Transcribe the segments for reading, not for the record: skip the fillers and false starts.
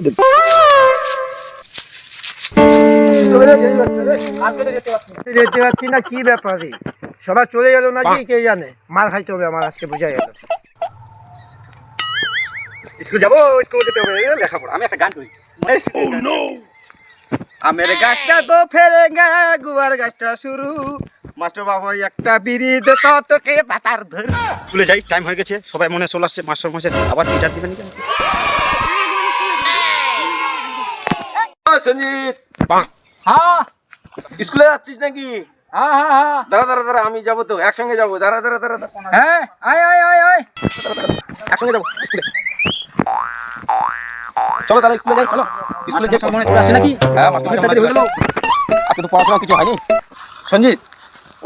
যেতে পারছি না, কি ব্যাপারে সবাই চলে গেল নাকি কে জানে। মার খাইতে হবে আমার, আজকে বোঝা গেল। স্কুল যাবো, স্কুল যেতে হবে, লেখাপড়া। আমি একটা গান করি। আমের গাছটা তো ফেরেঙ্গা, গুয়ার গাছটা শুরু, মাস্টার বাবা একটা বিড়ি দে তো তোকে পাতার ধর। স্কুলে যাই, টাইম হয়ে গেছে, সবাই মনে চলে আসছে। মাস্টার মশাই আবার টিচার দিবেন কেন? সঞ্জিত, হ্যাঁ স্কুলে যাচ্ছিস নাকি? হ্যাঁ হ্যাঁ হ্যাঁ, দাঁড়া আমি যাবো তো, একসঙ্গে যাবো। দাঁড়া, হ্যাঁ আয় আয় আয় আয়, একসঙ্গে যাবো স্কুলে। চলো তাহলে স্কুলে যাই, চলো। স্কুলে যে মনে চলে আসে নাকি? হ্যাঁ মাস্টার হয়ে গেল, আজকে তো পড়াশোনা কিছু হয়নি। সঞ্জিত,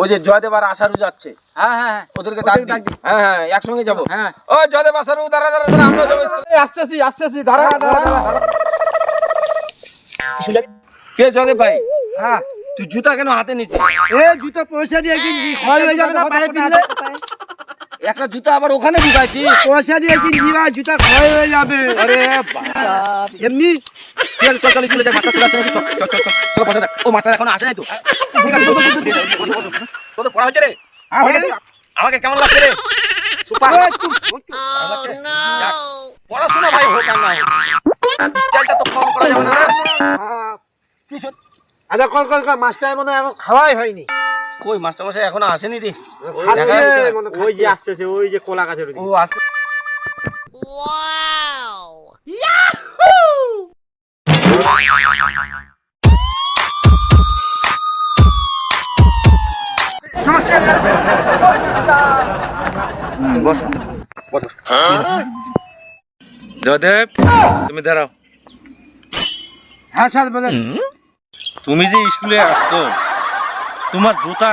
ওই যে জয়দেব আর আশারু যাচ্ছে। হ্যাঁ হ্যাঁ, ওদেরকে ডাক দি। হ্যাঁ হ্যাঁ, একসঙ্গে যাবো। হ্যাঁ, ও জয়দেব আশারু, দাঁড়া, আমরা যাবো স্কুলে। আসতেছি, দাঁড়া। কে জয়দেব ভাই? হ্যাঁ, তুই জুতা কেন হাতে নিছিস? এ জুতা পয়সা দিয়ে কিনছি, ক্ষয় হয়ে যাবে না পায়ে পিনলে। একটা জুতা আবার ওখানে ঢুকাইছিস? পয়সা দিয়ে কিনছি ভাই, জুতা ক্ষয় হয়ে যাবে। আরে বাবা, এমনি চল স্কুলে যাই। মাস্টার চলে আসছে নাকি? চল বসে থাক। ও মাস্টার এখন আসে নাই তো? ঠিক আছে, তোদের পড়া হচ্ছে রে? আমাকে কেমন লাগছে রে? সুপার। পড়াশোনা ভাই হোক আর না হোক, স্টাইলটা তো কম করা যাবে না। আচ্ছা কল, মাস্টার মনে হয় এখন খাওয়াই হয়নি। কই মাস্টার মশাই এখনো আসেনি রে? ওই যে আসতেছে, ওই যে কোলা গাছের। ও আসছে। Wow, Yahoo! বস। জয়দেব, তুমি দাঁড়াও। হ্যাঁ স্যার বলেন। তুমি যে স্কুলে আসছো, তোমার জুতা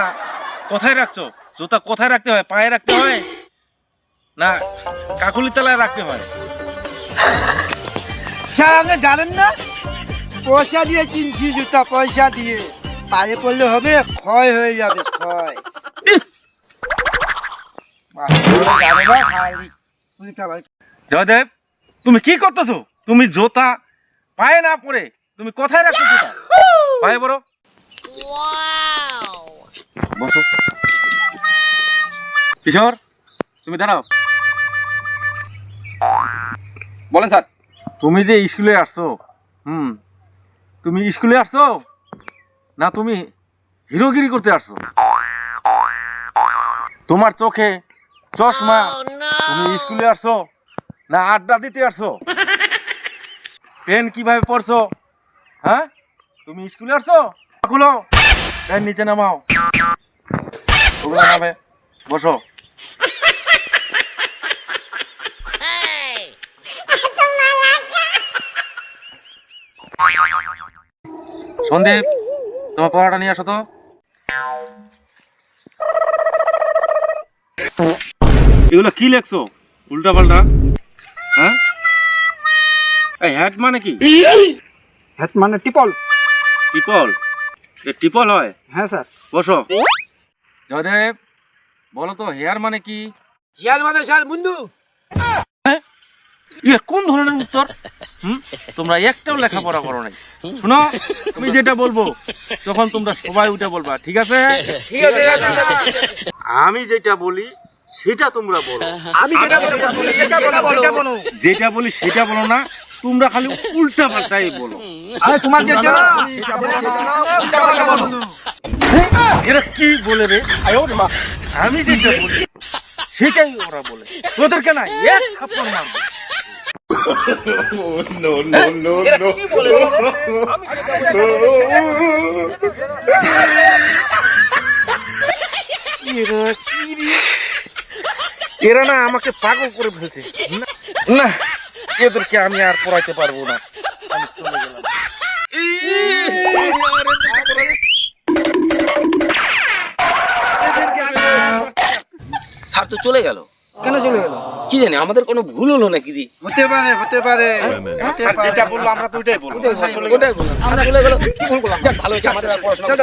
কোথায় রাখছো? জুতা কোথায় রাখতে হয়? পায়ে রাখতে হয় না কাকুলি তলায় রাখতে হয়? স্যার আপনি জানেন না, পয়সা দিয়ে কিনছি জুতা, পয়সা দিয়ে। পায়ে পড়লে হবে, ক্ষয় হয়ে যাবে, ক্ষয়। জয়দেব, তুমি কি করতেছো? তুমি জুতা পায়ে না পড়ে তুমি কোথায় রাখছো জুতা? পায়ে পড়ো। বসো। কিশোর, তুমি দাঁড়াও। বলেন স্যার। তুমি যে স্কুলে আসছো, তুমি স্কুলে আসছো না তুমি হিরোগিরি করতে আসছো? তোমার চোখে চশমা, তুমি স্কুলে আসছো না আড্ডা দিতে আসছো? পেন কিভাবে পড়ছো? হ্যাঁ, তুমি স্কুলে আসছো? খুলো, পেন নিচে নামাও। ওগুলো নামে, বসো। সন্দীপ, তোমার পড়াটা নিয়ে আসো তো। এগুলো কি লেখছো উল্টা পাল্টা? হ্যাঁ, এই হ্যাট মানে কি? হ্যাট মানে টিপল। টিপল? টিপল হয়? হ্যাঁ স্যার। বসো। জয়দেব, বলো তো হেয়ার মানে কি? হেয়ার মানে স্যার বন্ধু। কোন ধরনের উত্তর? তোমরা একটাও লেখাপড়া করো নাই। শোনো, আমি যেটা বলবো তখন তোমরা সবাই উঠে বলবা, ঠিক আছে? ঠিক আছে। আমি যেটা বলি সেটা তোমরা বলো। আমি যেটা বলি সেটা বলো না, তোমরা খালি উল্টা পাল্টাই বলো। এরা কি বলে রে? আমি যেটা বলি সেটাই ওরা বলে। তোদেরকে না এক থাপ্পড় মারবো। এরা না আমাকে পাগল করে ফেলছে। না, এদেরকে আমি আর পড়াইতে পারবো না, আমি চলে গেলাম। স্যার তো চলে গেল। কেন চলে গেল কি জানি? আমাদের কোনো ভুল হলো নাকি? হতে পারে। স্যার যেটা বললো আমরা তো ওইটাই বলবো। ওটাই বললাম, আমরা চলে গেল। ভালো হয়েছে, আমাদের পড়াশোনা